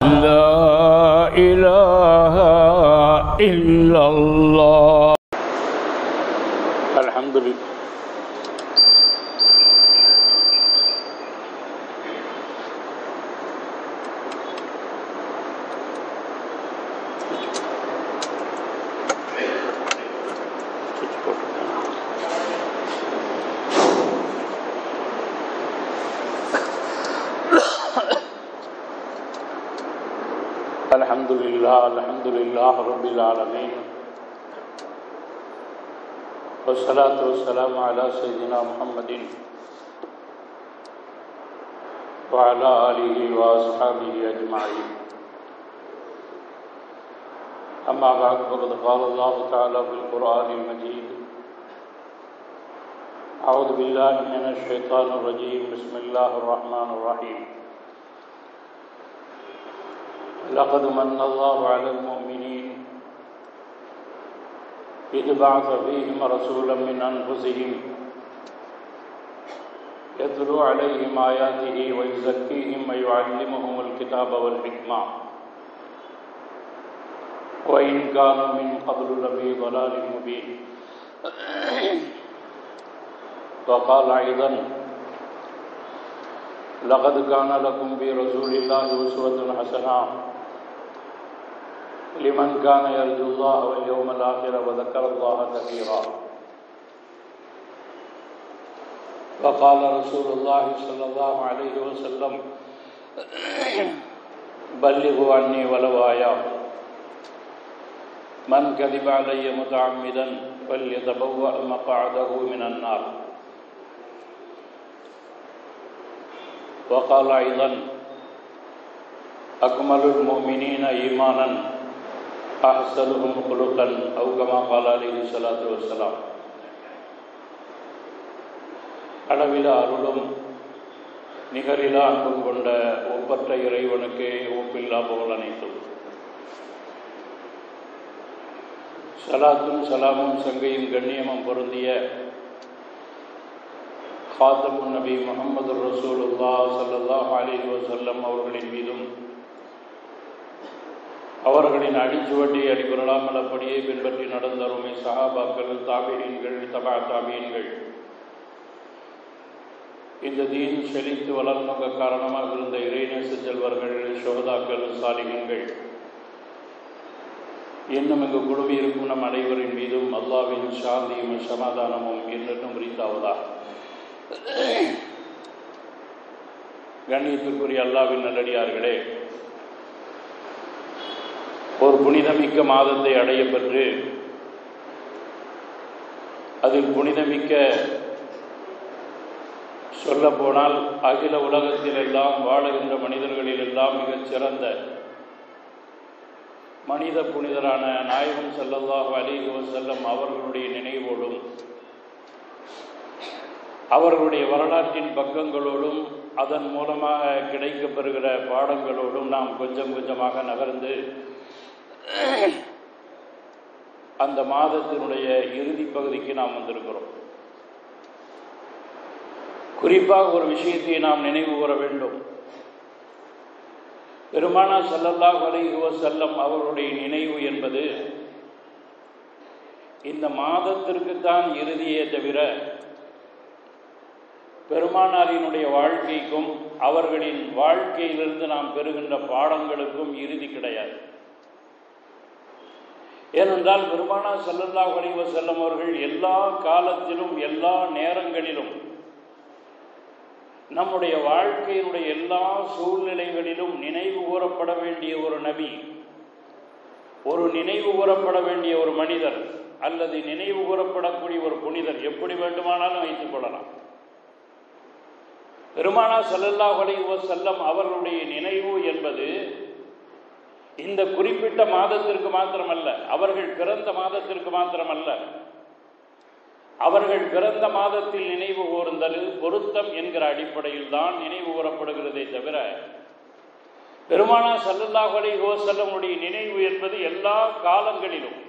لا إله إلا الله. الحمد لله. الحمد لله رب العالمين، والصلاة والسلام على سيدنا محمد وعلى آله وأصحابه أجمعين. أما بعد، فقد قال الله تعالى في القرآن المجيد: أعوذ بالله من الشيطان الرجيم، بسم الله الرحمن الرحيم. لقد من الله على المؤمنين إذ بعث فيهم رسولا من أنفسهم يتلو عليهم آياته ويزكيهم ويعلمهم الكتاب والحكمة وإن كانوا من قبل لفي ضلال مبين. وقال أيضا: لقد كان لكم في رسول الله أسوة حسنة لمن كان يرجو الله واليوم الآخر وذكر الله كثيرا. وقال رسول الله صلى الله عليه وسلم: بلغوا عني ولو آية، من كذب علي متعمدا فليتبوأ مقعده من النار. وقال أيضا: أكمل المؤمنين إيمانا أحسنهم خلقا، أو كما قال عليه الصلاة والسلام. அளவிலா அருளும் நிகரிலா அன்பும் கொண்ட ஒப்பற்ற இறைவனுக்கே ஒப்பில்லா புகழ் அனைத்தும். சலாத்தும் சலாமும் சங்கையும் கண்ணியமும் பொருந்திய காத்தமுன் நபி முஹம்மது ரசூலுல்லாஹ் ஸல்லல்லாஹு அலைஹி வஸல்லம் அவர்களின் மீதும், அவர்களின் அடிச்சுவட்டை அடிபுரலாமல் அப்படியே பின்பற்றி நடந்த அருமை சஹாபாக்கள், தாபீன்கள், தபா தாபீன்கள், இந்த தீன் செழித்து வளர்ந்த காரணமாக இருந்த இறைநேச செல்வர்கள், ஷுஹதாக்கள், சாலிஹீன்கள், இன்னும் இங்கு குழுமி இருக்கும் நம் அனைவரின் மீதும் அல்லாஹ்வின் சாந்தியும் சமாதானமும் என்றென்றும் உரித்தாவதாக. கண்ணியத்திற்குரிய அல்லாஹ்வின் நல்லடியார்களே, ஒரு புனிதமிக்க மாதத்தை அடைய பெற்று அதில் புனிதமிக்க சொல்ல போனால் அகில உலகத்தில் எல்லாம் வாழுகின்ற மனிதர்களில் எல்லாம் மிகச் சிறந்த மனித புனிதரான நாயகம் ஸல்லல்லாஹு அலைஹி வஸல்லம் அவர்களுடைய நினைவோடும் அவர்களுடைய வரலாற்றின் பக்கங்களோடும் அதன் மூலமாக கிடைக்கப்பெறுகிற பாடங்களோடும் நாம் கொஞ்சம் கொஞ்சமாக நகர்ந்து அந்த மாதத்தினுடைய இறுதி பகுதிக்கு நாம் வந்திருக்கிறோம். குறிப்பாக ஒரு விஷயத்தை நாம் நினைவு கூற வேண்டும். பெருமானார் ஸல்லல்லாஹு அலைஹி வஸல்லம் அவர்களுடைய நினைவு என்பது இந்த மாதத்திற்குத்தான் இறுதியே தவிர பெருமானாரினுடைய வாழ்க்கைக்கும் அவர்களின் வாழ்க்கையிலிருந்து நாம் பெறுகின்ற பாடங்களுக்கும் இறுதி கிடையாது. ஏனென்றால் பெருமானார் ஸல்லல்லாஹு அலைஹி வஸல்லம் அவர்கள் எல்லா காலத்திலும் எல்லா நேரங்களிலும் நம்முடைய வாழ்க்கையினுடைய எல்லா சூழ்நிலைகளிலும் நினைவு கூறப்பட வேண்டிய ஒரு நபி, ஒரு நினைவு கூறப்பட வேண்டிய ஒரு மனிதர், அல்லது நினைவு கூறப்படக்கூடிய ஒரு புனிதர், எப்படி வேண்டுமானாலும் வைத்துக் கொள்ளலாம். பெருமானார் ஸல்லல்லாஹு அலைஹி வஸல்லம் அவர்களுடைய நினைவு என்பது இந்த குறிப்பிட்ட மாதத்திற்கு மாத்திரமல்ல, அவர்கள் பிறந்த மாதத்திற்கு மாத்திரமல்ல, அவர்கள் பிறந்த மாதத்தில் நினைவு கூர்ந்தல் பொருத்தம் என்கிற அடிப்படையில் தான் நினைவு கூறப்படுகிறதே தவிர, பெருமானார் ஸல்லல்லாஹு அலைஹி வஸல்லம் உடைய நினைவு என்பது எல்லா காலங்களிலும்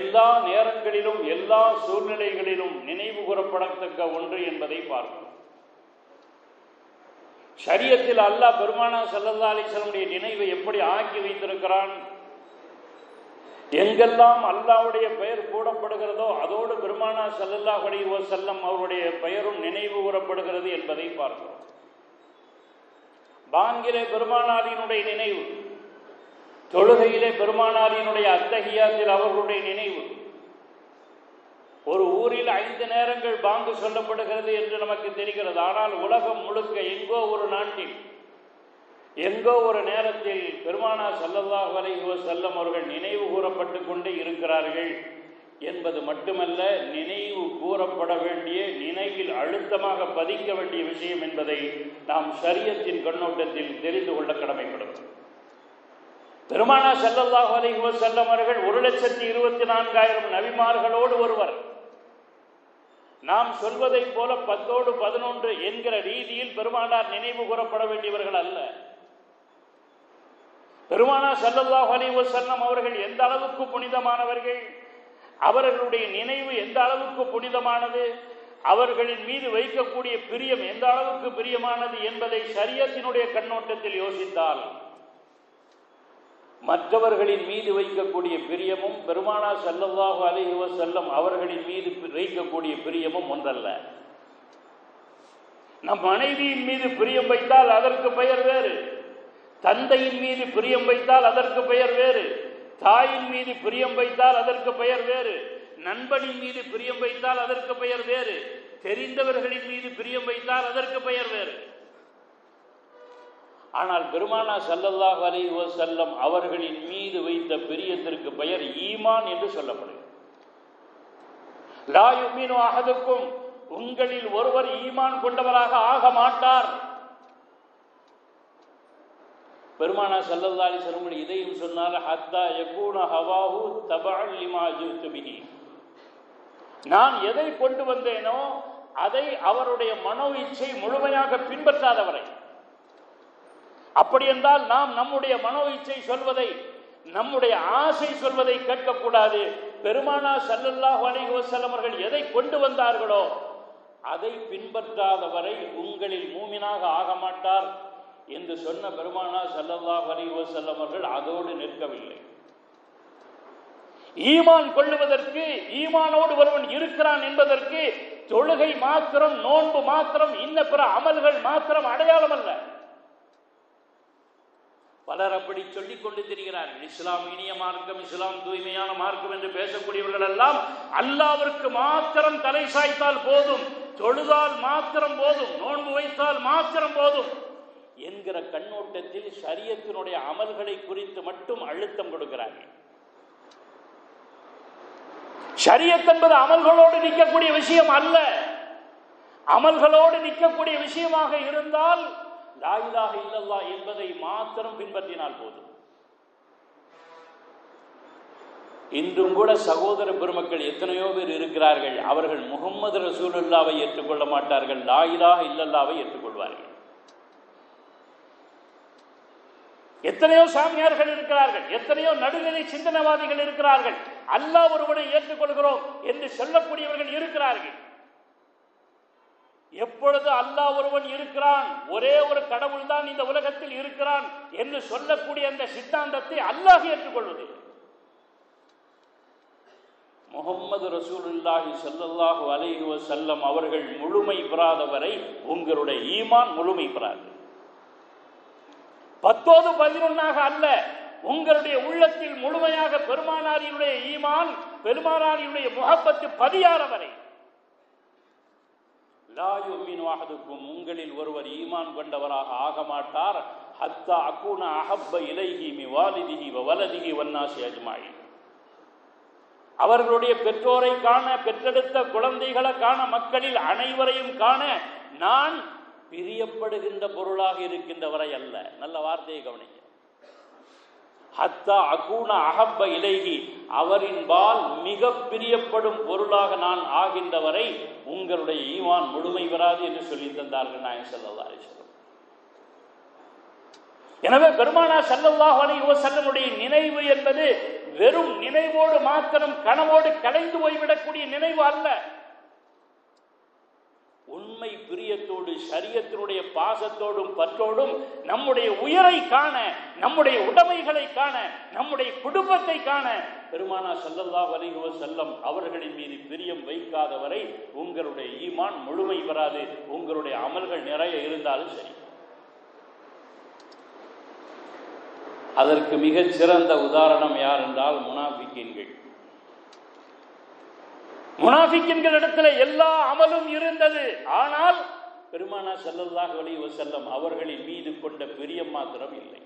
எல்லா நேரங்களிலும் எல்லா சூழ்நிலைகளிலும் நினைவு கூறப்படத்தக்க ஒன்று என்பதை பார்க்கிறோம். ஷரியத்தில் அல்லாஹ் பெருமானார் ஸல்லல்லாஹு அலைஹி வஸல்லம் நினைவை எப்படி ஆக்கி வைத்திருக்கிறான்? எங்கெல்லாம் அல்லாஹ்வுடைய பெயர் கூறப்படுகிறதோ அதோடு பெருமானார் ஸல்லல்லாஹு அலைஹி வஸல்லம் அவருடைய பெயரும் நினைவு கூறப்படுகிறது என்பதை பார்க்கிறோம். பாங்கிலே பெருமானாரினுடைய நினைவு, தொழுகையிலே பெருமானாரினுடைய அத்தஹியாத்தில் அவர்களுடைய நினைவு. ஒரு ஊரில் 5 நேரங்கள் பாங்கு சொல்லப்படுகிறது என்று நமக்கு தெரிகிறது. ஆனால் உலகம் முழுக்க எங்கோ ஒரு நாட்டில் எங்கோ ஒரு நேரத்தில் பெருமானார் ஸல்லல்லாஹு அலைஹி வஸல்லம் அவர்கள் நினைவு கூறப்பட்டு கொண்டே இருக்கிறார்கள் என்பது மட்டுமல்ல, நினைவு கூறப்பட வேண்டிய, நினைவில் அழுத்தமாக பதிக்க வேண்டிய விஷயம் என்பதை நாம் ஷரியத்தின் கண்ணோட்டத்தில் தெரிந்து கொள்ள கடமைப்படுகிறோம். பெருமானார் ஸல்லல்லாஹு அலைஹி வஸல்லம் அவர்கள் 1,24,000 நபிமார்களோடு ஒருவர். நாம் சொல்வதை போல 10ஓடு 11 என்கிற ரீதியில் பெருமானார் நினைவு கூறப்பட வேண்டியவர்கள் அல்ல. பெருமானார் ஸல்லல்லாஹு அலைஹி வஸல்லம் அவர்கள் எந்த அளவுக்கு புனிதமானவர்கள், அவர்களுடைய நினைவு எந்த அளவுக்கு புனிதமானது, அவர்களின் மீது வைக்கக்கூடிய பிரியம் எந்த அளவுக்கு பிரியமானது என்பதை ஷரியத்தினுடைய கண்ணோட்டத்தில் யோசித்தால் மற்றவர்களின் மீது வைக்கக்கூடிய பிரியமும் பெருமானார் ஸல்லல்லாஹு அலைஹி வஸல்லம் அவர்களின் மீது வைக்கக்கூடிய பிரியமும் ஒன்றல்ல. நம் மனைவியின் மீது பிரியம் வைத்தால் அதற்கு பெயர் வேறு, தந்தையின் மீது பிரியம் வைத்தால் அதற்கு பெயர் வேறு, தாயின் மீது பிரியம் வைத்தால் அதற்கு பெயர் வேறு, நண்பனின் மீது பிரியம் வைத்தால் அதற்கு பெயர் வேறு, தெரிந்தவர்களின் மீது பிரியம் வைத்தால் அதற்கு பெயர் வேறு. ஆனால் பெருமானார் ஸல்லல்லாஹு அலைஹி வஸல்லம் அவர்களின் மீது வைத்த பிரியத்திற்கு பெயர் ஈமான் என்று சொல்லப்படுகிறது. லா யுமினு அஹதுக்கும், உங்களில் ஒருவர் ஈமான் கொண்டவராக ஆக மாட்டார். பெருமானார் ஸல்லல்லாஹு அலைஹி வஸல்லம் இதையும் சொன்னார், ஹத்தா யகூன ஹவாஹு தபஅன் லிமா ஜித்து பிஹி. நான் எதை கொண்டு வந்தேனோ அதை அவருடைய மனோ இச்சை முழுமையாக பின்பற்றாதவரை. அப்படி என்றால் நாம் நம்முடைய மனோ இச்சை சொல்வதை, நம்முடைய ஆசை சொல்வதை கேட்கக்கூடாது. பெருமானார் ஸல்லல்லாஹு அலைஹி வஸல்லம் அவர்கள் எதை கொண்டு வந்தார்களோ அதை பின்பற்றாதவரை உங்களில் மூமினாக ஆக மாட்டார் என்று சொன்ன பெருமானார் ஸல்லல்லாஹு அலைஹி வஸல்லம் அவர்கள் அதோடு நிற்கவில்லை. ஈமான் கொள்ளுவதற்கு, ஈமானோடு ஒருவன் இருக்கிறான் என்பதற்கு தொழுகை மாத்திரம், நோன்பு மாத்திரம், இன்ன பிற அமல்கள் மாத்திரம் அடையாளம் அல்ல. பலர் அப்படி சொல்லிக் கொண்டு திரிகிறார்கள். இஸ்லாம் இனிய மார்க்கம், இஸ்லாம் தூய்மையான மார்க்கம் என்று பேசக்கூடியவர்கள் எல்லாம் அல்லாஹ்விற்கு மாத்திரம் தலை சாய்த்தால் போதும், தொழுதால் மாத்திரம் போதும், நோன்பு வைத்தால் மாத்திரம் போதும் என்கிற கண்ணோட்டத்தில் ஷரியத்தினுடைய அமல்களை குறித்து மட்டும் அழுத்தம் கொடுக்கிறார்கள். ஷரியத் என்பது அமல்களோடு நிற்கக்கூடிய விஷயம் அல்ல. அமல்களோடு நிற்கக்கூடிய விஷயமாக இருந்தால் லா இலாஹ இல்லல்லாஹ் என்பதை மாத்திரம் பின்பற்றினால் போதும். இன்றும் கூட சகோதர பெருமக்கள் எத்தனையோ பேர் இருக்கிறார்கள், அவர்கள் முஹம்மது ரசூலுல்லாவை ஏற்றுக்கொள்ள மாட்டார்கள், லா இலாஹ இல்லல்லாவை ஏற்றுக்கொள்வார்கள். எத்தனையோ சாமியார்கள் இருக்கிறார்கள், எத்தனையோ நடுநிலை சிந்தனவாதிகள் இருக்கிறார்கள், அல்லாஹ் ஒருவனை ஏற்றுக்கொள்கிறோம் என்று சொல்லக்கூடியவர்கள் இருக்கிறார்கள். எப்பொழுது அல்லாஹ் ஒருவன் இருக்கிறான், ஒரே ஒரு கடவுள் தான் இந்த உலகத்தில் இருக்கிறான் என்று சொல்லக்கூடிய அந்த சித்தாந்தத்தை அல்லாஹ் ஏற்றுக்கொள்வதில்லை. முஹம்மது ரசூலுல்லாஹி ஸல்லல்லாஹு அலைஹி வஸல்லம் அவர்கள் முழுமை பெறாதவரை உங்களுடைய ஈமான் முழுமை பெறாது. 10ஓடு 11 அல்ல, உங்களுடைய உள்ளத்தில் முழுமையாக பெருமானாரினுடைய ஈமான், பெருமானாரினுடைய முஹப்பத்து பதியாதவரை லா யுமினு அஹதுக்கும், உங்களில் ஒருவர் ஈமான் கொண்டவராக ஆக மாட்டார். ஹத்தா அகூன அஹப்ப இலைஹி மின் வாலிதிஹி வ வலதிஹி வன்னாஸி அஜ்மாயின். அவர்களுடைய பெற்றோரை காண, பெற்றெடுத்த குழந்தைகளை காண, மக்களில் அனைவரையும் காண நான் பிரியப்படுகின்ற பொருளாக இருக்கின்றவரை அல்ல. நல்ல வார்த்தையை கவனிக்க. ஹத்தா அகூன அஹப்ப இலைஹி, அவரின்பால் மிக பிரியப்படும் பொருளாக நான் ஆகின்றவரை உங்களுடைய ஈமான் முழுமை பெறாது என்று சொல்லி தந்தார்கள் நாயகம் ஸல்லல்லாஹு அலைஹி வஸல்லம். எனவே பெருமானார் ஸல்லல்லாஹு அலைஹி வஸல்லமுடைய நினைவு என்பது வெறும் நினைவோடு மாத்திரம், கனவோடு கலைந்து போய்விடக்கூடிய நினைவு அல்ல. உண்மை உண்மை பிரியத்தோடு ஷரியத்தினுடைய பாசத்தோடும் பற்றோடும் நம்முடைய உயிரை காண, நம்முடைய உடைமைகளை காண, நம்முடைய குடும்பத்தை காண பெருமானார் ஸல்லல்லாஹு அலைஹி வஸல்லம் அவர்களின் மீது பிரியம் வைக்காதவரை உங்களுடைய ஈமான் முழுமை பெறாது. உங்களுடைய அமல்கள் நிறைய இருந்தாலும் சரி. அதற்கு மிகச் சிறந்த உதாரணம் யார் என்றால் முனாஃபிக்கீன்கள். முனாஃபிக்கீன்களிடத்தில் எல்லா அமலும் இருந்தது. ஆனால் பெருமானார் ஸல்லல்லாஹு அலைஹி வஸல்லம் அவர்களின் மீது கொண்ட பிரியம் மாத்திரம் இல்லை.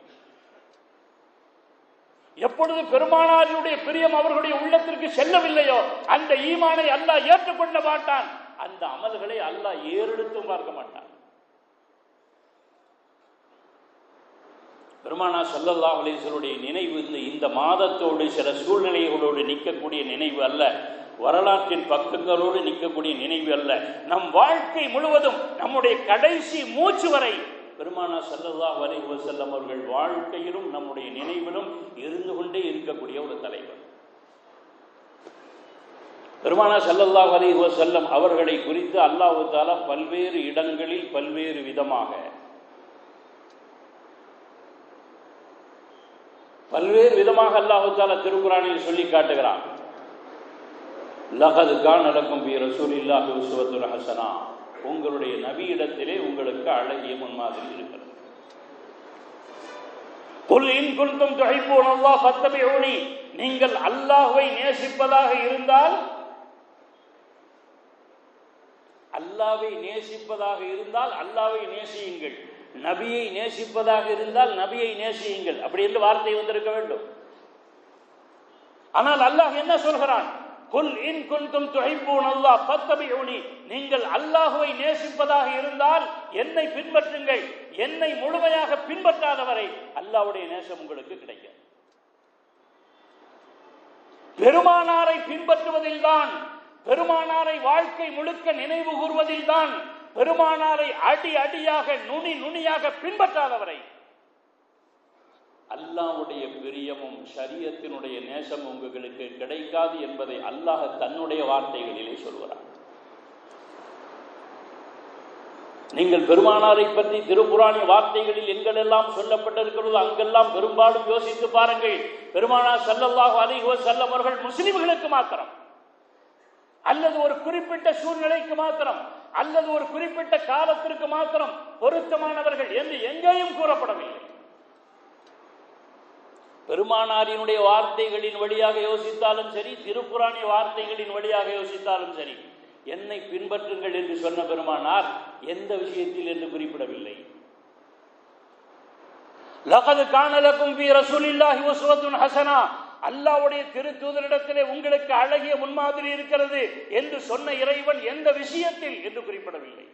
எப்பொழுது பெருமானாருடைய பிரியம் அவர்களுடைய உள்ளத்திற்கு செல்லவில்லையோ அந்த ஈமானை அல்லாஹ் ஏற்றுக்கொள்ள மாட்டான். அந்த அமல்களை அல்லாஹ் ஏறெடுத்தும் பார்க்க மாட்டான். பெருமானார் ஸல்லல்லாஹு அலைஹி வஸல்லம் நினைவு இந்த மாதத்தோடு சில சூழ்நிலைகளோடு நிற்கக்கூடிய நினைவு அல்ல, வரலாற்றின் பக்கங்களோடு நிற்கக்கூடிய நினைவு அல்ல. நம் வாழ்க்கை முழுவதும் நம்முடைய கடைசி மூச்சு வரை பெருமானார் ஸல்லல்லாஹு அலைஹி வஸல்லம் அவர்கள் வாழ்க்கையிலும் நம்முடைய நினைவிலும் இருந்து கொண்டே இருக்கக்கூடிய ஒரு தலைவர். பெருமானார் ஸல்லல்லாஹு அலைஹி வஸல்லம் அவர்களை குறித்து அல்லாஹ் தஆலா பல்வேறு இடங்களில் பல்வேறு விதமாக அல்லாஹ் தஆலா திருக்குர்ஆனில் சொல்லி காட்டுகிறான். லகத் கான லக்கும் ஃபீ ரசூலில்லாஹி உஸ்வத்துன் ஹஸனா, உங்களுடைய நபியிடத்திலே உங்களுக்கு அழகிய முன்மாதிரி இருக்கிறது. குல் இன் குன்தும் துஹிப்பூனல்லாஹ் ஃபத்தபிஊனி, நீங்கள் அல்லாஹ்வை நேசிப்பதாக இருந்தால் அல்லாஹ்வை நேசியுங்கள். நபியை நேசிப்பதாக இருந்தால் நபியை நேசியுங்கள். அப்படி என்று வார்த்தை வந்திருக்க வேண்டும். ஆனால் அல்லாஹ் என்ன சொல்கிறான்? குல் இன் குன்தும் துஹிப்பூனல்லாஹ் ஃபத்தபிஊனி, நீங்கள் அல்லாஹ்வை நேசிப்பதாக இருந்தால் என்னை பின்பற்றுங்கள். என்னை முழுமையாக பின்பற்றாதவரை அல்லாஹ்வுடைய நேசம் உங்களுக்கு கிடைக்கும். பெருமானாரை பின்பற்றுவதில்தான், பெருமானாரை வாழ்க்கை முழுக்க நினைவு கூறுவதில்தான், பெருமானாரை அடி அடியாக நுனி நுனியாக பின்பற்றாதவரை அல்லாஹ்வுடைய பிரியமும் ஷரியத்தினுடைய நேசம் உங்களுக்கு கிடைக்காது என்பதை அல்லாஹ் தன்னுடைய வார்த்தைகளிலே சொல்கிறார். நீங்கள் பெருமானாரை பற்றி திருக்குர்ஆனின் வார்த்தைகளில் எங்கெல்லாம் சொல்லப்பட்டிருக்கிறதோ அங்கெல்லாம் பெரும்பாலும் யோசித்து பாருங்கள். பெருமானார் ஸல்லல்லாஹு அலைஹி வஸல்லம் அவர்கள் முஸ்லிம்களுக்கு மாத்திரம், அல்லது ஒரு குறிப்பிட்ட சூழ்நிலைக்கு மாத்திரம், அல்லது ஒரு குறிப்பிட்ட காலத்திற்கு மாத்திரம் பொருத்தமானவர்கள் என்று எங்கேயும் கூறப்படவில்லை. பெருமானாரினுடைய வார்த்தைகளின் வழியாக யோசித்தாலும் சரி, திருக்குர்ஆனின் வார்த்தைகளின் வழியாக யோசித்தாலும் சரி, என்னை பின்பற்றுங்கள் என்று சொன்ன பெருமானார் எந்த விஷயத்தில் என்று குறிப்பிடவில்லை. லகத் கான லக்கும் ஃபீ ரசூலில்லாஹி உஸ்வத்துன் ஹஸனா, அல்லாஹ்வுடைய திருத்தூதரிடத்திலே உங்களுக்கு அழகிய முன்மாதிரி இருக்கிறது என்று சொன்ன இறைவன் எந்த விஷயத்தில் என்று குறிப்பிடவில்லை.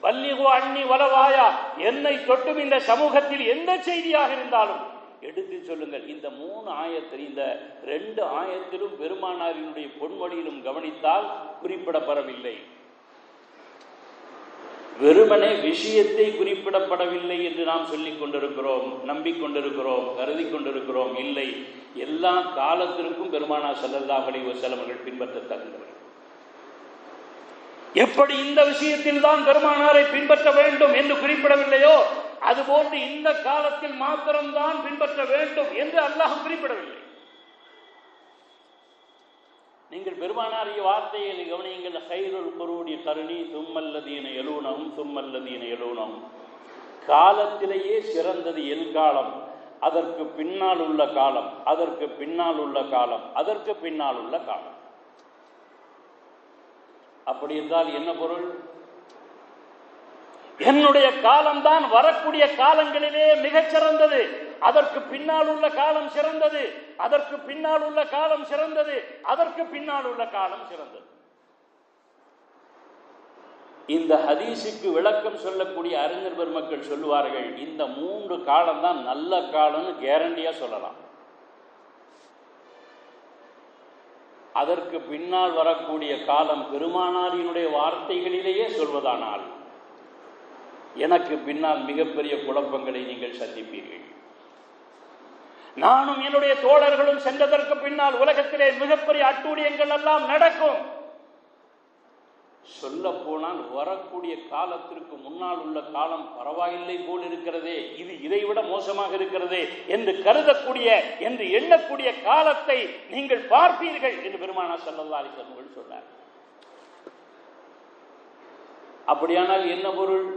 பல்லிகு அன்னி வலவாயா, என்னை தொட்டும் இந்த சமூகத்தில் எந்த செய்தியாக இருந்தாலும் எடுத்து சொல்லுங்கள். இந்த 3 ஆயத்தில், இந்த 2 ஆயத்திலும் பெருமானாரினுடைய பொன்மொழியிலும் கவனித்தால் குறிப்பிடப்படவில்லை. வெறுமனே விஷயத்தை குறிப்பிடப்படவில்லை என்று நாம் சொல்லிக் கொண்டிருக்கிறோம், நம்பிக்கொண்டிருக்கிறோம், கருதி கொண்டிருக்கிறோம். இல்லை, எல்லா காலத்திற்கும் பெருமானார் ஸல்லல்லாஹு அலைஹி வஸல்லம் அவர்கள் பின்பற்றத்தக்கவர்கள். எப்படி இந்த விஷயத்தில் தான் பெருமானாரை பின்பற்ற வேண்டும் என்று குறிப்பிடவில்லையோ அதுபோன்று இந்த காலத்தில் மாத்திரம்தான் பின்பற்ற வேண்டும் என்று அல்லாஹ் குறிப்பிடவில்லை. நீங்கள் பெருமானாரிய வார்த்தைகளை கவனியுங்கள். கைருல் குரூனி கருணி தும்மல்லதீன யலூனஹும் தும்மல்லதீன யலூனஹும், காலத்திலேயே சிறந்தது எல்காலம், அதற்கு பின்னால் உள்ள காலம், அதற்கு பின்னால் உள்ள காலம், அதற்கு பின்னால் உள்ள காலம். அப்படி என்றால் என்ன பொருள்? என்னுடைய காலம்தான் வரக்கூடிய காலங்களிலே மிகச் சிறந்தது, அதற்கு பின்னால் உள்ள காலம் சிறந்தது, அதற்கு பின்னால் உள்ள காலம் சிறந்தது, அதற்கு பின்னால் உள்ள காலம் சிறந்தது. இந்த ஹதீஸுக்கு விளக்கம் சொல்லக்கூடிய அறிஞர் பெருமக்கள் சொல்லுவார்கள், இந்த 3 காலம் தான் நல்ல காலம்னு கேரண்டியா சொல்லலாம். அதற்கு பின்னால் வரக்கூடிய காலம் பெருமானாரினுடைய வார்த்தைகளிலேயே சொல்வதானால் எனக்கு பின்னால் மிகப்பெரிய குழப்பங்களை நீங்கள் சந்திப்பீர்கள். நானும் என்னுடைய தோழர்களும் சென்றதற்கு பின்னால் உலகத்திலே மிகப்பெரிய அட்டூழியங்கள் எல்லாம் நடக்கும். சொல்ல போனால் வரக்கூடிய காலத்திற்கு முன்னால் உள்ள காலம் பரவாயில்லை போல் இருக்கிறதே, இது இதைவிட மோசமாக இருக்கிறதே என்று கருதக்கூடிய என்று எண்ணக்கூடிய காலத்தை நீங்கள் பார்ப்பீர்கள் என்று பெருமானார் ஸல்லல்லாஹு அலைஹி வஸல்லம் சொன்னார். அப்படியானால் என்ன பொருள்?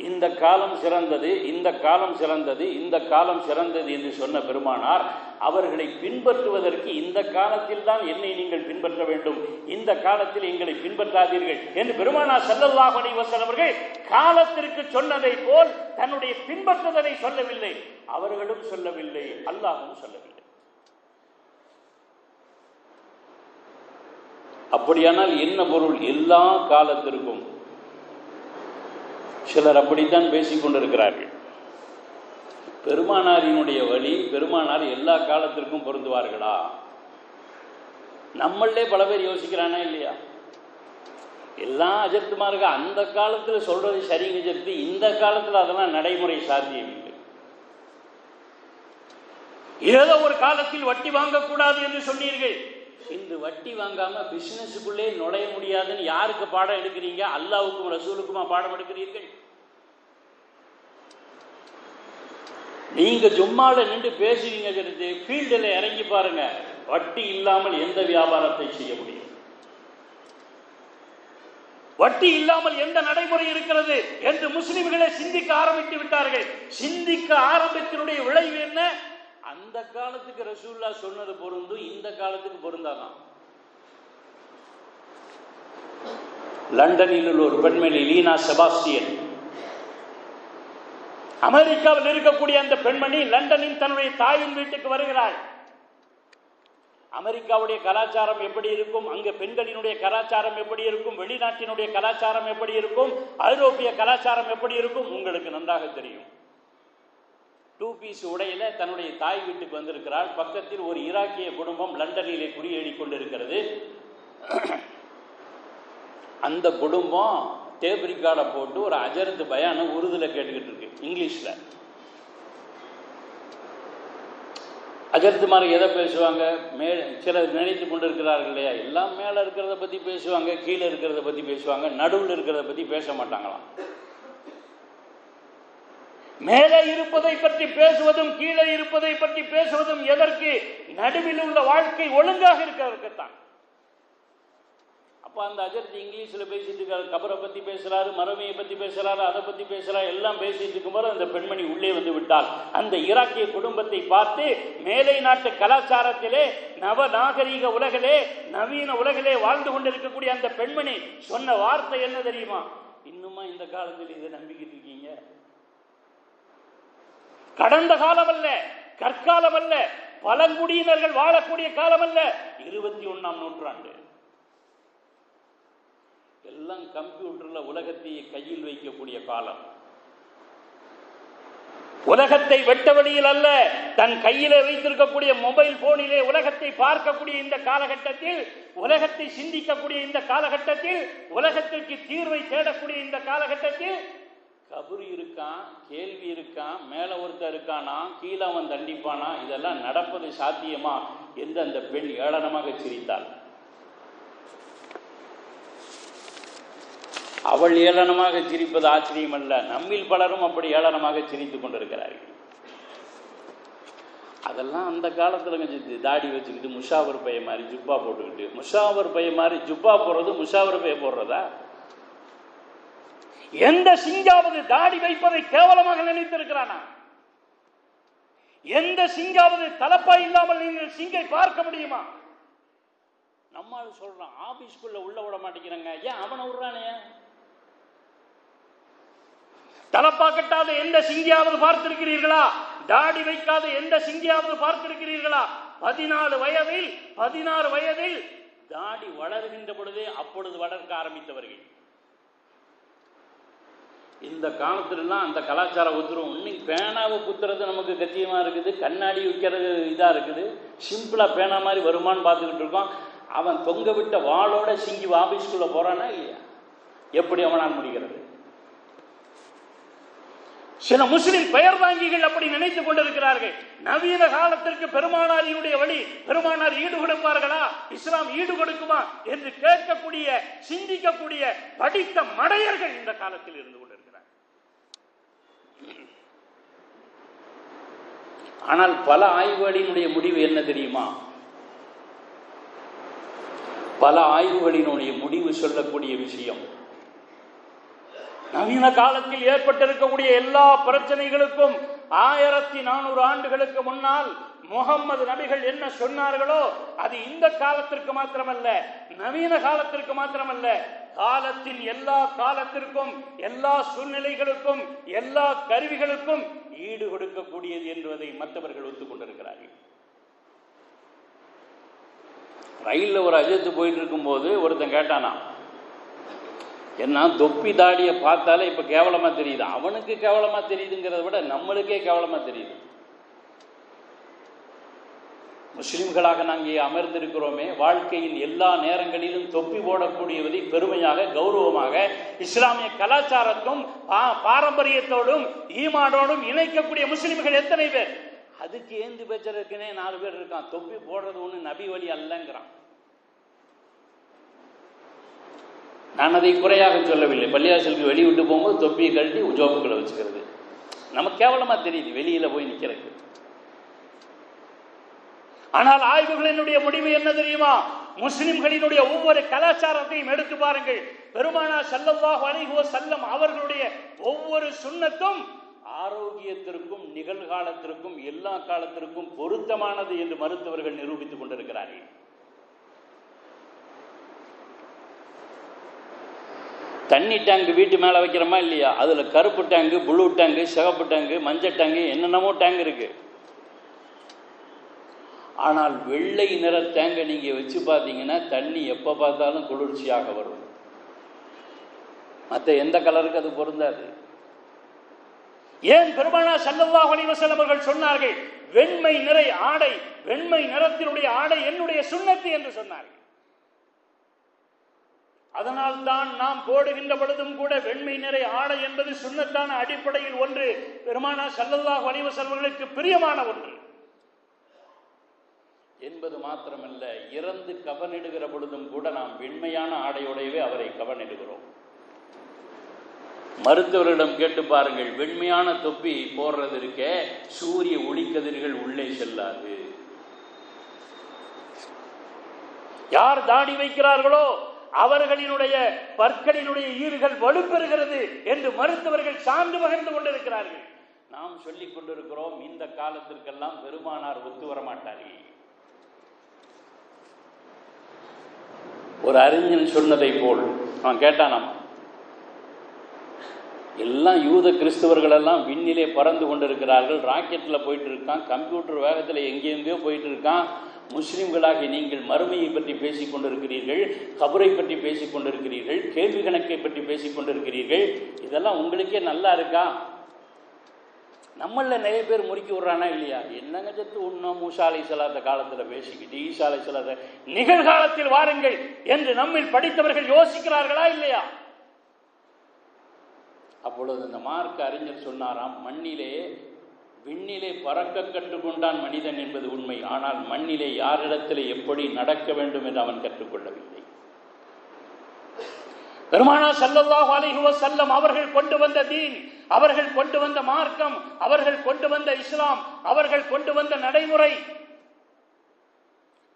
இந்த காலம் சிறந்தது, இந்த காலம் சிறந்தது, இந்த காலம் சிறந்தது என்று சொன்ன பெருமானார் அவர்களை பின்பற்றுவதற்கு இந்த காலத்தில் தான் என்னை நீங்கள் பின்பற்ற வேண்டும், இந்த காலத்தில் எங்களை பின்பற்றாதீர்கள் என்று பெருமானார் ஸல்லல்லாஹு அலைஹி வஸல்லம் அவர்கள் காலத்திற்கு சொன்னதை போல் தன்னுடைய பின்பற்றுவதை சொல்லவில்லை, அவர்களும் சொல்லவில்லை, அல்லாஹ்வும் சொல்லவில்லை. அப்படியானால் என்ன பொருள்? எல்லா காலத்திற்கும் சிலர் அப்படித்தான் பேசிக் கொண்டிருக்கிறார்கள். பெருமானாரினுடைய வழி, பெருமானார் எல்லா காலத்திற்கும் பொருந்துவார்களா? நம்மளே பல பேர் யோசிக்கிறானா இல்லையா? எல்லா அஜர்த்துமாருக்கு அந்த காலத்தில் சொல்றது சரிங்க அஜர்த்து, இந்த காலத்தில் அதெல்லாம் நடைமுறை சாத்தியம் இல்லை. ஏதோ ஒரு காலத்தில் வட்டி வாங்கக்கூடாது என்று சொன்னீர்கள், இன்று வட்டி வாங்காம பிசினஸுக்குள்ளே நுழைய முடியாதுன்னு யாருக்கு பாடம் எடுக்கிறீங்க? அல்லாஹ்வுக்கும் ரசூலுக்குமா பாடம் எடுக்கிறீர்கள்? நீங்க ஜும்மால நின்று பேசுவீங்க, ஃபீல்டில் இறங்கி பாருங்க, வட்டி இல்லாமல் எந்த வியாபாரத்தை செய்ய முடியும்? வட்டி இல்லாமல் எந்த நடைமுறை இருக்கிறது என்று முஸ்லிம்களை சிந்திக்க ஆரம்பித்து விட்டார்கள். சிந்திக்க ஆரம்பித்தனுடைய விளைவு என்ன? அந்த காலத்துக்கு ரசூலுல்லாஹ் சொன்னது பொருந்தும், இந்த காலத்துக்கு பொருந்தாதான். லண்டனில் உள்ள ஒரு பெண்மணி லீனா செபாஸ்டியன், அமெரிக்காவில் இருக்கக்கூடிய அந்த பெண்மணி லண்டனில் தன்னுடைய தாயின் வீட்டுக்கு வருகிறாள். அமெரிக்காவுடைய கலாச்சாரம் எப்படி இருக்கும், அங்கு பெண்களினுடைய கலாச்சாரம் எப்படி இருக்கும், வெளிநாட்டினுடைய கலாச்சாரம் எப்படி இருக்கும், ஐரோப்பிய கலாச்சாரம் எப்படி இருக்கும் உங்களுக்கு நன்றாக தெரியும். 2 பீஸ் உடையில தன்னுடைய தாய் வீட்டுக்கு வந்திருக்கிறாள். பக்கத்தில் ஒரு ஈராக்கிய குடும்பம் லண்டனிலே குடியேறி கொண்டிருக்கிறது. அந்த குடும்பம் டேப் ரிக்கார்டை போட்டு ஒரு அஜரத்து பயான உருதுல கேட்டுக்கிட்டு இருக்கு, இங்கிலீஷ்ல. அஜர்த்துமார் எதை பேசுவாங்க? சிலர் நினைத்து கொண்டிருக்கிறார்கள் இல்லையா, எல்லாம் மேல இருக்கிறத பத்தி பேசுவாங்க, கீழே இருக்கிறத பத்தி பேசுவாங்க, நடுவில் இருக்கிறத பத்தி பேச மாட்டாங்களாம். மேலே இருப்பதை பற்றி பேசுவதும் கீழே இருப்பதை பற்றி பேசுவதும் எதற்கு? நடுவில் உள்ள வாழ்க்கை ஒழுங்காக இருக்கிறதுக்குத்தான். அப்ப அந்த அஜர்த் இங்கிலீஷ்ல பேசிட்டு இருக்காரு, கபரை பத்தி பேசுறாரு, மறுமையை பத்தி பேசுறாரு, அதை பத்தி பேசுறாரு, எல்லாம் பேசிட்டு இருக்கும்போது அந்த பெண்மணி உள்ளே வந்து விட்டால் அந்த ஈராக்கிய குடும்பத்தை பார்த்து மேலை நாட்டு கலாச்சாரத்திலே நவநாகரீக உலகிலே நவீன உலகிலே வாழ்ந்து கொண்டிருக்கக்கூடிய அந்த பெண்மணி சொன்ன வார்த்தை என்ன தெரியுமா? இன்னுமா இந்த காலத்தில் இதை நம்பிக்கிட்டு இருக்கீங்க? கடந்த காலம் அல்ல, கற்காலம் அல்ல, பழங்குடியினர்கள் வாழக்கூடிய காலம் அல்ல, 21ஆம் நூற்றாண்டு. எல்லாம் கம்ப்யூட்டர்ல உலகத்தை கையில் வைக்கக்கூடிய காலம். உலகத்தை வெட்ட வழியில் அல்ல, தன் கையிலே வைத்திருக்கக்கூடிய மொபைல் போனிலே உலகத்தை பார்க்கக்கூடிய இந்த காலகட்டத்தில், உலகத்தை சிந்திக்கக்கூடிய இந்த காலகட்டத்தில், உலகத்திற்கு தீர்வை தேடக்கூடிய இந்த காலகட்டத்தில் கபரு இருக்கான், கேள்வி இருக்கான், மேல ஒருத்தர் இருக்கானா, கீழே அவன் தண்டிப்பானா, இதெல்லாம் நடப்பது சாத்தியமா என்று அந்த பெண் ஏளனமாக சிரித்தாள். அவள் ஏளனமாக சிரிப்பது ஆச்சரியம் அல்ல, நம்மில் பலரும் அப்படி ஏளனமாக சிரித்துக் கொண்டிருக்கிறார்கள். அதெல்லாம் அந்த காலத்துல கொஞ்சம் தாடி வச்சுக்கிட்டு முஷாவர் பைய மாதிரி ஜுப்பா போட்டுக்கிட்டு, முஷாவர் பைய மாதிரி ஜுப்பா போடுறது முஷாவர் பைய போடுறதா? எந்த சிங்காவது தாடி வைப்பதை கேவலமாக நினைத்திருக்கிறானா? எந்த சிங்காவது தலப்பா இல்லாமல் நீங்கள் சிங்கை பார்க்க முடியுமா? நம்மால் சொல்றான், ஆபீஸ்க்குள்ள உள்ள விட மாட்டேங்கிறாங்க, ஏன் அவனை விடுறானே? தலப்பா கட்டாத எந்த சிங்கியாவது பார்த்திருக்கிறீர்களா? தாடி வைக்காத எந்த சிங்கியாவது பார்த்திருக்கிறீர்களா? 14 வயதில் 16 வயதில் தாடி வளர்கின்ற பொழுதே அப்பொழுது வளர்க்க ஆரம்பித்தவர்கள். இந்த காலத்துலாம் அந்த கலாச்சார உத்தரவு. இன்னைக்கு பேனாவை குத்துறது நமக்கு கத்தியமா இருக்குது, கண்ணாடி வைக்கிறது இதா இருக்குது, சிம்பிளா பேனா மாதிரி வருமானு பார்த்துக்கிட்டு இருக்கோம். அவன் தொங்க விட்ட வாளோட சிங்கி ஆபீஸ்குள்ள போறானா இல்லையா? எப்படி அவனால் முடிகிறது? சில முஸ்லிம் பெயர் தாங்கிகள் அப்படி நினைத்துக் கொண்டிருக்கிறார்கள். நவீன காலத்திற்கு பெருமானாரியுடைய வழி, பெருமானார் ஈடு கொடுப்பார்களா, இஸ்லாம் ஈடு கொடுக்குமா என்று கேட்கக்கூடிய, சிந்திக்கக்கூடிய படித்த மடையர்கள் இந்த காலத்தில் இருந்து கொண்டிருக்கிறார். ஆனால் பல ஆய்வுகளினுடைய முடிவு என்ன தெரியுமா? பல ஆய்வுகளினுடைய முடிவு சொல்லக்கூடிய விஷயம், நவீன காலத்தில் ஏற்பட்டிருக்கக்கூடிய எல்லா பிரச்சனைகளுக்கும் 1400 ஆண்டுகளுக்கு முன்னால் முகம்மது நபிகள் என்ன சொன்னார்களோ அது இந்த காலத்திற்கு மாத்திரமல்ல, நவீன காலத்திற்கு மாத்திரமல்ல, காலத்தின் எல்லா காலத்திற்கும், எல்லா சூழ்நிலைகளுக்கும், எல்லா கருவிகளுக்கும் ஈடு கொடுக்கக்கூடியது என்பதை மற்றவர்கள் ஒத்துக்கொண்டிருக்கிறார்கள். ரயில்ல ஒரு அஜத்து போயிட்டு இருக்கும் போது ஒருத்தன் கேட்டானா, என்ன தொப்பி தாடியை பார்த்தாலே இப்ப கேவலமா தெரியுது. அவனுக்கு கேவலமா தெரியுதுங்கிறத விட நம்மளுக்கே கேவலமா தெரியுது. முஸ்லிம்களாக நாங்கள் அமர்ந்திருக்கிறோமே, வாழ்க்கையின் எல்லா நேரங்களிலும் தொப்பி போடக்கூடியதை பெருமையாக, கௌரவமாக, இஸ்லாமிய கலாச்சாரத்தும் பாரம்பரியத்தோடும் ஈமானோடும் இணைக்கக்கூடிய முஸ்லிம்கள் எத்தனை பேர்? அதுக்கு ஏந்து பேச்சறதுக்குனே 4 பேர் இருக்கான். தொப்பி போடுறது ஒண்ணு நபி வழி அல்லங்கிறான். நான் அதை குறையாக சொல்லவில்லை. பள்ளியாசலுக்கு வெளிவிட்டு போகும்போது தொப்பியை கழட்டி ஜோப்புக்குள்ள வச்சுக்கிறது நமக்கு கேவலமா தெரியுது வெளியில போய் நிக்கிறதுக்கு. ஆனால் ஆய்வுகளினுடைய முடிவு என்ன தெரியுமா? முஸ்லிம்களினுடைய ஒவ்வொரு கலாச்சாரத்தையும் எடுத்து பாருங்கள். பெருமானார் ஸல்லல்லாஹு அலைஹி வஸல்லம் அவர்களுடைய ஒவ்வொரு சுன்னத்தும் ஆரோக்கியத்திற்கும், நிகழ்காலத்திற்கும், எல்லா காலத்திற்கும் பொருத்தமானது என்று மருத்துவர்கள் நிரூபித்துக் கொண்டிருக்கிறார்கள். தண்ணி டேங்க் வீட்டு மேல வைக்கிறோமா இல்லையா? அதுல கருப்பு டேங்கு, ப்ளூ டேங்கு, சிகப்பு டேங்கு, மஞ்சள் டேங்கு, என்னென்னமோ டேங்க் இருக்கு. ஆனால் வெள்ளை நிற டேங்கை நீங்க வச்சு பார்த்தீங்கன்னா தண்ணி எப்ப பார்த்தாலும் குளிர்ச்சியாக வரும். மற்ற எந்த கலருக்கு அது பொருந்தாது. ஏன் பெருமானார் ஸல்லல்லாஹு அலைஹி வஸல்லம் அவர்கள் சொன்னார்கள், வெண்மை நிற ஆடை, வெண்மை நிறத்தினுடைய ஆடை என்னுடைய சுன்னத்து என்று சொன்னார்கள். அதனால் தான் நாம் போடுகின்ற பொழுதும் கூட வெண்மை நிற ஆடை என்பது சுன்னத்தான அடிப்படையில் ஒன்று, பெருமானார் ஸல்லல்லாஹு அலைஹி வஸல்லம் அவர்களுக்கு பிரியமான ஒன்று என்பது மாத்திரமல்ல, இறந்து கவனிடுகிற பொழுதும் கூட நாம் வெண்மையான ஆடையோடையவே அவரை கவனிடுகிறோம். மருத்துவரிடம் கேட்டு பாருங்கள், வெண்மையான தொப்பி போடுறது இருக்க சூரிய ஒளிக்கதிர்கள் உள்ளே செல்லாது. யார் தாடி வைக்கிறார்களோ அவர்களினுடைய பற்களினுடைய ஈறுகள் வலுப்பெறுகிறது என்று மருத்துவர்கள் சான்று பகிர்ந்து கொண்டிருக்கிறார்கள். நாம் சொல்லிக் கொண்டிருக்கிறோம் இந்த காலத்திற்கெல்லாம் பெருமானார் ஒத்து வர மாட்டார்கள். ஒரு அறிஞன் சொன்னதை போல் அவன் கேட்டானாம், எல்லாம் யூத கிறிஸ்தவர்கள் எல்லாம் விண்ணிலே பறந்து கொண்டிருக்கிறார்கள், ராக்கெட்ல போயிட்டு இருக்கான், கம்ப்யூட்டர் வேகத்தில் எங்கெங்கயோ போயிட்டு இருக்கான். முஸ்லிம்களாகி நீங்கள் மறுமையை பற்றி பேசிக் கொண்டிருக்கிறீர்கள், கபரை பற்றி பேசிக் கொண்டிருக்கிறீர்கள், கேள்வி கணக்கை பற்றி பேசிக் கொண்டிருக்கிறீர்கள். இதெல்லாம் உங்களுக்கே நல்லா இருக்கா? நம்மள நிறைய பேர் முறுக்கி விடுறானா இல்லையா? என்னங்க சத்து உண்ணும் மூசா அலைஹிஸ்ஸலாத்த காலத்தில் பேசிக்கிட்டு ஈசா அலைஹிஸ்ஸலாத்த நிகழ்காலத்தில் வாருங்கள் என்று நம்மில் படித்தவர்கள் யோசிக்கிறார்களா இல்லையா? அப்பொழுது இந்த மார்க்க அறிஞர் சொன்னாராம், விண்ணிலே பறக்க கற்றுக்கொண்டான் மனிதன் என்பது உண்மை, ஆனால் மண்ணிலே யாரிடத்திலே எப்படி நடக்க வேண்டும் என்று அவன் கற்றுக்கொள்ளவில்லை. பெருமானார் ஸல்லல்லாஹு அலைஹி வஸல்லம் அவர்கள் கொண்டு வந்த தீன், அவர்கள் கொண்டு வந்த மார்க்கம், அவர்கள் கொண்டு வந்த இஸ்லாம், அவர்கள் கொண்டு வந்த நடைமுறை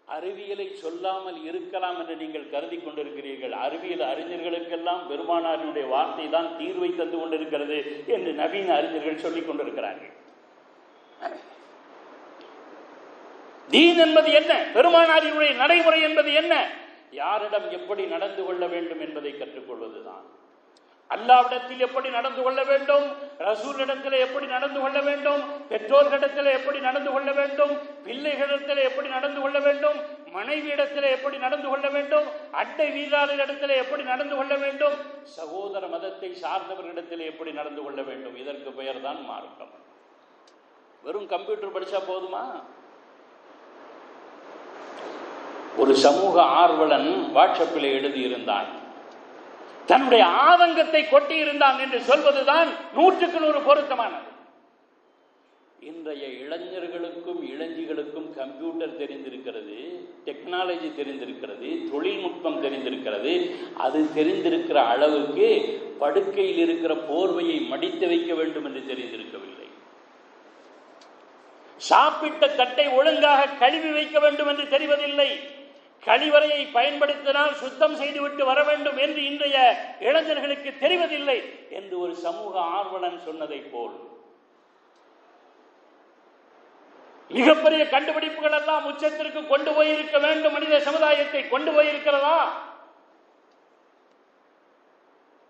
அறிவியலை சொல்லாமல் இருக்கலாம் என்று நீங்கள் கருதி கொண்டிருக்கிறீர்கள். அறிவியல் அறிஞர்களுக்கெல்லாம் பெருமானாரினுடைய வார்த்தை தான் தீர்வை தந்து கொண்டிருக்கிறது என்று நவீன அறிஞர்கள் சொல்லிக் கொண்டிருக்கிறார்கள். தீன் என்பது என்ன? பெருமானாரினுடைய நடைமுறை என்பது என்ன? யாரிடம் எப்படி நடந்து கொள்ள வேண்டும் என்பதை கற்றுக்கொள்வதுதான். அல்லாஹ்விடத்தில் எப்படி நடந்து கொள்ள வேண்டும், ரசூலிடத்தில் எப்படி நடந்து கொள்ள வேண்டும், பெற்றோர்களிடத்தில் எப்படி நடந்து கொள்ள வேண்டும், பிள்ளைகளிடத்தில் எப்படி நடந்து கொள்ள வேண்டும், மனைவியிடத்தில் எப்படி நடந்து கொள்ள வேண்டும், அண்டை வீட்டாளரிடத்தில் எப்படி நடந்து கொள்ள வேண்டும், சகோதர மதத்தை சார்ந்தவர்களிடத்தில் எப்படி நடந்து கொள்ள வேண்டும். இதற்கு பெயர் தான் மார்க்கம். வெறும் கம்ப்யூட்டர் படிச்சா போதுமா? ஒரு சமூக ஆர்வலன் வாட்ஸ்அப்பில் எழுதியிருந்தான், தன்னுடைய ஆதங்கத்தை கொட்டி இருந்தான் என்று சொல்வதுதான் 100% பொருத்தமானது. இன்றைய இளைஞர்களுக்கும் இளைஞர்களுக்கும் கம்ப்யூட்டர் தெரிந்திருக்கிறது, டெக்னாலஜி தெரிந்திருக்கிறது, தொழில்நுட்பம் தெரிந்திருக்கிறது. அது தெரிந்திருக்கிற அளவுக்கு படுக்கையில் இருக்கிற போர்வையை மடித்து வைக்க வேண்டும் என்று தெரிந்திருக்கவில்லை. சாப்பிட்ட தட்டை ஒழுங்காக கழுவி வைக்க வேண்டும் என்று தெரிவதில்லை. கழிவறையை பயன்படுத்தினால் சுத்தம் செய்துவிட்டு வர வேண்டும் என்று இன்றைய இளைஞர்களுக்கு தெரிவதில்லை என்று ஒரு சமூக ஆர்வலன் சொன்னதை போல் மிகப்பெரிய கண்டுபிடிப்புகள் எல்லாம் உச்சத்திற்கு கொண்டு போயிருக்க வேண்டும். மனித சமுதாயத்தை கொண்டு போயிருக்கிறதா?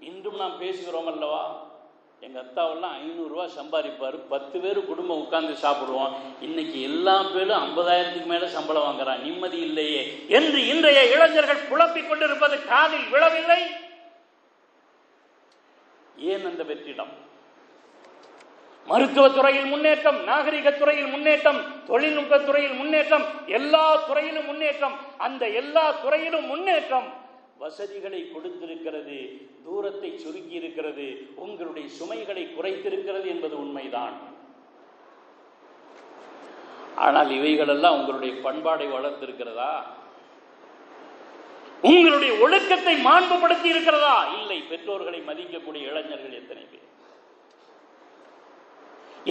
இன்றும் நாம் பேசுகிறோம் அல்லவா? எங்க அத்தாவெல்லாம் 500 ரூபாய் சம்பாதிப்பாரு, 10 பேர் குடும்பம் உட்கார்ந்து சாப்பிடுவோம். இன்னைக்கு எல்லா பேரும் 50,000க்கு மேல சம்பளம் வாங்குறான், நிம்மதி இல்லையே என்று இன்றைய இளைஞர்கள் புலம்பிக் கொண்டிருப்பது காதில் விழவில்லை. ஏன் அந்த வெற்றிடம்? மருத்துவத்துறையில் முன்னேற்றம், நாகரிக துறையில் முன்னேற்றம், தொழில்நுட்ப துறையில் முன்னேற்றம், எல்லா துறையிலும் முன்னேற்றம். அந்த எல்லா துறையிலும் முன்னேற்றம் வசதிகளை கொடுத்திருக்கிறது, தூரத்தை சுருக்கி இருக்கிறது, உங்களுடைய சுமைகளை குறைத்திருக்கிறது என்பது உண்மைதான். ஆனால் இவைகளெல்லாம் உங்களுடைய பண்பாடை வளர்த்திருக்கிறதா? உங்களுடைய ஒழுக்கத்தை மாண்புபடுத்தி இருக்கிறதா? இல்லை. பெற்றோர்களை மதிக்கக்கூடிய இளைஞர்கள் எத்தனை பேர்?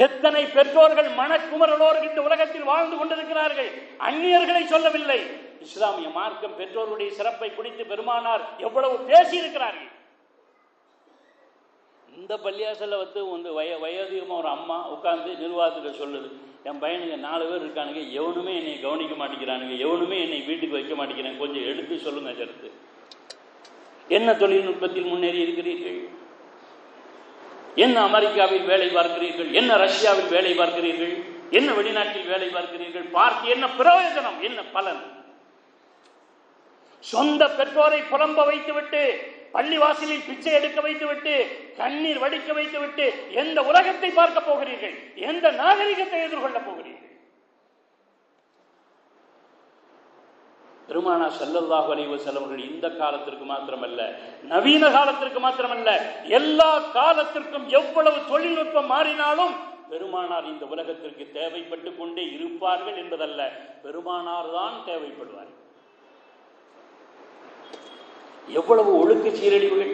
எத்தனை பெற்றோர்கள் மனக்குமரலோடு இந்த உலகத்தில் வாழ்ந்து கொண்டிருக்கிறார்கள்? அந்நியர்களை சொல்லவில்லை. இஸ்லாமிய மார்க்கம் பெற்றோருடைய சிறப்பை குறித்து பெருமானார் எவ்வளவு பேசியிருக்கிறார்கள். இந்த பள்ளியாசல வந்து வயதிகமா ஒரு அம்மா உட்கார்ந்து நிர்வாகத்துக்கு சொல்லுது, என் பையனுங்க 4 பேர் இருக்கானுங்க, எவனுமே என்னை கவனிக்க மாட்டேங்கிறானுங்க, எவனுமே என்னை வீட்டுக்கு வைக்க மாட்டேங்கிறாங்க, கொஞ்சம் எடுத்து சொல்லுங்க கருத்து. என்ன தொழில்நுட்பத்தில் முன்னேறி இருக்கிறீர்கள்? என்ன அமெரிக்காவில் வேலை பார்க்கிறீர்கள்? என்ன ரஷ்யாவில் வேலை பார்க்கிறீர்கள்? என்ன வெளிநாட்டில் வேலை பார்க்கிறீர்கள்? பார்த்து என்ன பிரயோஜனம், என்ன பலன்? சொந்த பெற்றோரை புலம்ப வைத்துவிட்டு, பள்ளிவாசலில் பிச்சை எடுக்க வைத்துவிட்டு, கண்ணீர் வடிக்க வைத்துவிட்டு எந்த உலகத்தை பார்க்க போகிறீர்கள்? எந்த நாகரிகத்தை எதிர்கொள்ள போகிறீர்கள்? பெருமானார் ஸல்லல்லாஹு அலைஹி வஸல்லம் அவர்கள் இந்த காலத்திற்கு மாத்திரமல்ல, நவீன காலத்திற்கு மாத்திரமல்ல, எல்லா காலத்திற்கும் எவ்வளவு தொழில்நுட்பம் மாறினாலும் பெருமானார் இந்த உலகத்திற்கு தேவைப்பட்டு கொண்டே இருப்பார்கள் என்பதல்ல, பெருமானார் தான் தேவைப்படுவார்கள். எவ்வளவு ஒழுக்க சீரழிவுகள்!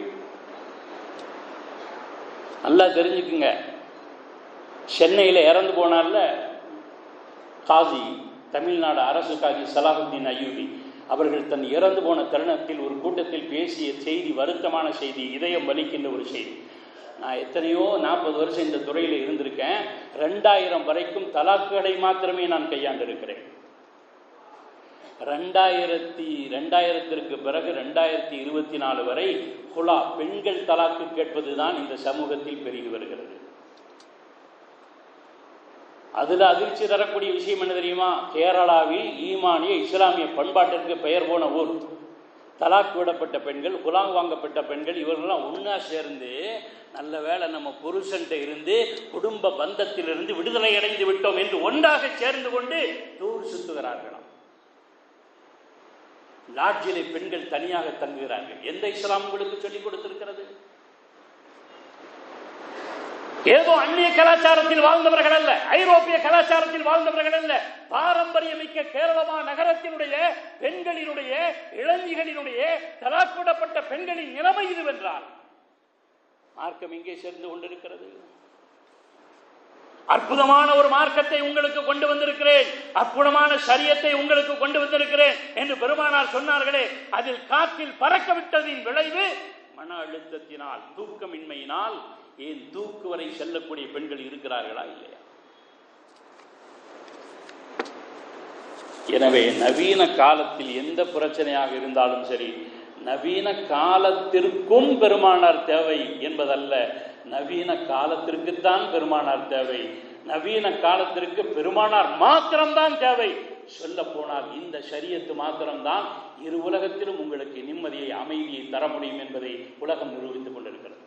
நல்லா தெரிஞ்சுக்குங்க. சென்னையில் இறந்து போனார்ல காசி, தமிழ்நாடு அரசு காசி சலாஹுத்தீன் அய்யூபி அவர்கள் தன் இறந்து போன தருணத்தில் ஒரு கூட்டத்தில் பேசிய செய்தி வருத்தமான செய்தி, இதயம் வலிக்கின்ற ஒரு செய்தி. நான் எத்தனையோ 40 வருஷம் இந்த துறையில் இருந்திருக்கேன். 2000 வரைக்கும் தலாக்குகளை மாத்திரமே நான் கையாண்டிருக்கிறேன். 2000க்கு பிறகு 2024 வரை குலா பெண்கள் தலாக்கு கேட்பதுதான் இந்த சமூகத்தில் பெருகி வருகிறது. அதுல அதிர்ச்சி தரக்கூடிய விஷயம் என்ன தெரியுமா? கேரளாவில் ஈமானிய இஸ்லாமிய பண்பாட்டிற்கு பெயர் போன ஊர். தலாக் விடப்பட்ட பெண்கள், குலாம் வாங்கப்பட்ட பெண்கள், இவர்களெல்லாம் ஒன்னா சேர்ந்து, நல்ல வேளை நம்ம புருஷன்ட்ட இருந்து குடும்ப பந்தத்திலிருந்து விடுதலை அடைந்து விட்டோம் என்று ஒன்றாக சேர்ந்து கொண்டு டூர் சுத்துகிறார்களாம். லாட்ஜிலே பெண்கள் தனியாக தங்குகிறார்கள். எந்த இஸ்லாம் உங்களுக்கு சொல்லிக் கொடுத்திருக்கிறது? ஏதோ அந்நிய கலாச்சாரத்தில் வாழ்ந்தவர்கள் அல்ல, ஐரோப்பிய கலாச்சாரத்தில் வாழ்ந்தவர்கள் அல்ல, பாரம்பரியமிக்க கேரளமா நகரத்தினுடைய பெண்களினுடைய, இளைஞர்களினுடைய, தலாக்குடப்பட்ட பெண்களின் நிலைமை இதுவென்றால் மார்க்கம் இங்கே சேர்ந்து கொண்டிருக்கிறது. அற்புதமான ஒரு மார்க்கத்தை உங்களுக்கு கொண்டு வந்திருக்கிறேன், அற்புதமான ஷரியத்தை உங்களுக்கு கொண்டு வந்திருக்கிறேன் என்று பெருமானார் சொன்னார்களே, அதில் காற்றில் பறக்க விட்டதின் விளைவு மன அழுத்தத்தினால், தூக்கமின்மையினால். ஏன் தூக்கு வரை செல்லக்கூடிய பெண்கள் இருக்கிறார்களா இல்லையா? எனவே நவீன காலத்தில் எந்த பிரச்சனையாக இருந்தாலும் சரி, நவீன காலத்திற்கும் பெருமானார் தேவை என்பதல்ல, நவீன காலத்திற்குத்தான் பெருமானார் தேவை. நவீன காலத்திற்கு பெருமானார் மாத்திரம்தான் தேவை. சொல்ல போனால் இந்த ஷரியத்து மாத்திரம்தான் இரு உலகத்திலும் உங்களுக்கு நிம்மதியை, அமைதியை தர முடியும் என்பதை உலகம் நிரூபித்துக் கொண்டிருக்கிறது.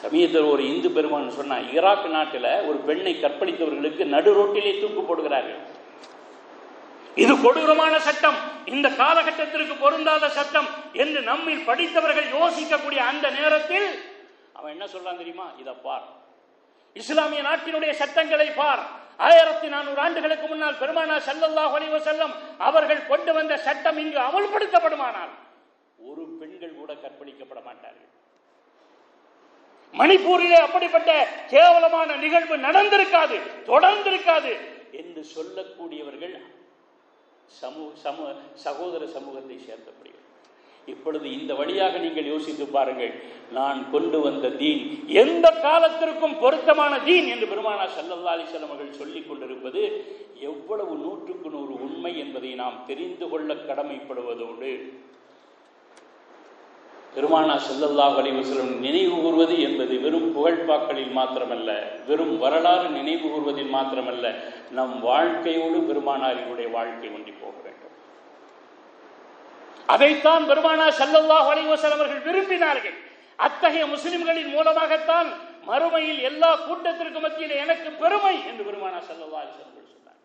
சமீபத்தில் ஒரு இந்து பெருமான் சொன்னா, ஈராக் நாட்டில் ஒரு பெண்ணை கற்பழித்தவர்களுக்கு நடு ரோட்டிலே தூக்கு போடுகிறார்கள். இது கொடூரமான சட்டம், இந்த காலகட்டத்திற்கு பொருந்தாத சட்டம் என்று நம்மில் படித்தவர்கள் யோசிக்கக்கூடிய அந்த நேரத்தில் அவன் என்ன சொல்றான் தெரியுமா? இதை பார், இஸ்லாமிய நாட்டினுடைய சட்டங்களை பார். 1400 ஆண்டுகளுக்கு முன்னால் பெருமானார் ஸல்லல்லாஹு அலைஹி வஸல்லம் அவர்கள் கொண்டு வந்த சட்டம் இங்கு அமல்படுத்தப்படுமானால் ஒரு பெண்கள் கூட கற்பழிக்கப்பட மாட்டார்கள். மணிப்பூரிலே அப்படிப்பட்ட கேவலமான நிகழ்வு நடந்திருக்காது, தொடர்ந்திருக்காது என்று சொல்லக்கூடியவர்கள் சகோதர சமூகத்தை சேர்ந்தபடிகள். இப்பொழுது இந்த வழியாக நீங்கள் யோசித்து பாருங்கள், நான் கொண்டு வந்த தீன் எந்த காலத்திற்கும் பொருத்தமான தீன் என்று பெருமானார் ஸல்லல்லாஹு அலைஹி வஸல்லம் அவர்கள் சொல்லிக் கொண்டிருப்பது எவ்வளவு 100க்கு 100 உண்மை என்பதை நாம் தெரிந்து கொள்ள கடமைப்படுவதோடு, பெருமானார் ஸல்லல்லாஹு அலைஹி வஸல்லம் நினைவு கூறுவது என்பது வெறும் புகழ்பாக்களில் மாத்திரமல்ல, வெறும் வரலாறு நினைவு கூறுவதில் மாத்திரமல்ல, நம் வாழ்க்கையோடு பெருமானாரினுடைய வாழ்க்கை ஒன்றி போக வேண்டும். அதைத்தான் பெருமானார் ஸல்லல்லாஹு அலைஹி வஸல்லம் அவர்கள் விரும்பினார்கள். அத்தகைய முஸ்லிம்களின் மூலமாகத்தான் மறுமையில் எல்லா கூட்டத்திற்கு மத்தியில் எனக்கு பெருமை என்று பெருமானார் ஸல்லல்லாஹு அலைஹி வஸல்லம் சொன்னார்.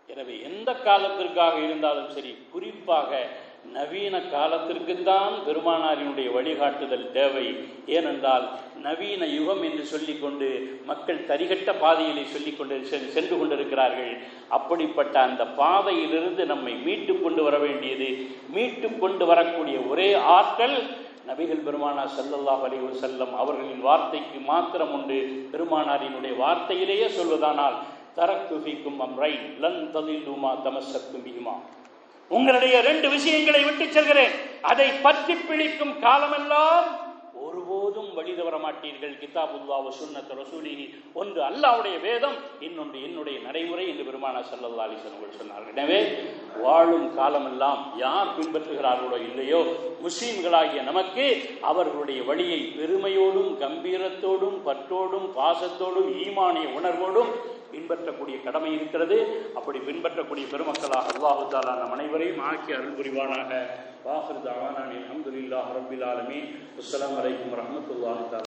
எனவே எந்த காலத்திற்காக இருந்தாலும் சரி, குறிப்பாக நவீன காலத்திற்கு தான் பெருமானாரினுடைய வழிகாட்டுதல் தேவை. ஏனென்றால் நவீன யுகம் என்று சொல்லிக்கொண்டு மக்கள் தரிகட்ட பாதையிலே சொல்லிக்கொண்டு சென்று கொண்டிருக்கிறார்கள். அப்படிப்பட்ட அந்த பாதையிலிருந்து நம்மை மீட்டு கொண்டு வர வேண்டியது, மீட்டு கொண்டு வரக்கூடிய ஒரே ஆற்றல் நபிகள் பெருமானார் ஸல்லல்லாஹு அலைஹி வஸல்லம் அவர்களின் வார்த்தைக்கு மாத்திரம் உண்டு. பெருமானாரினுடைய வார்த்தையிலேயே சொல்வதானால், தரக்து ஃபீக்கும் அம்ரைன் லன் ததில்லு மா தமஸ்ஸக்தும் பிஹிமா, உங்களுடைய 2 விஷயங்களை விட்டு செல்கிறேன், அதை பற்றி பிடிக்கும் காலமெல்லாம் ஒருபோதும் வழி தவற மாட்டீர்கள். கிதாபுல்லாஹ் வ சுன்னத் ரசூலிஹி, ஒன்று அல்லாஹ்வுடைய வேதம், இன்னொன்று என்னுடைய நடைமுறை என்று பெருமானார் ஸல்லல்லாஹு அலைஹி வஸல்லம் சொன்னார்கள். எனவே வாழும் காலமெல்லாம் யார் பின்பற்றுகிறார்களோ இல்லையோ, முஸ்லிம்களாகிய நமக்கு அவர்களுடைய வழியை பெருமையோடும் கம்பீரத்தோடும் பற்றோடும் பாசத்தோடும் ஈமானிய உணர்வோடும் பின்பற்றக்கூடிய கடமை இருக்கிறது. அப்படி பின்பற்றக்கூடிய பெருமக்களாக அல்லாஹு தஆலா நம் அனைவரையும் ஆக்கி அருள் புரிவானாக. வாஹிர் தஅவானா அல்ஹம்துலில்லாஹி ரப்பில் ஆலமீன். அஸ்ஸலாமு அலைக்கும் வரஹ்மத்துல்லாஹி தஆலா.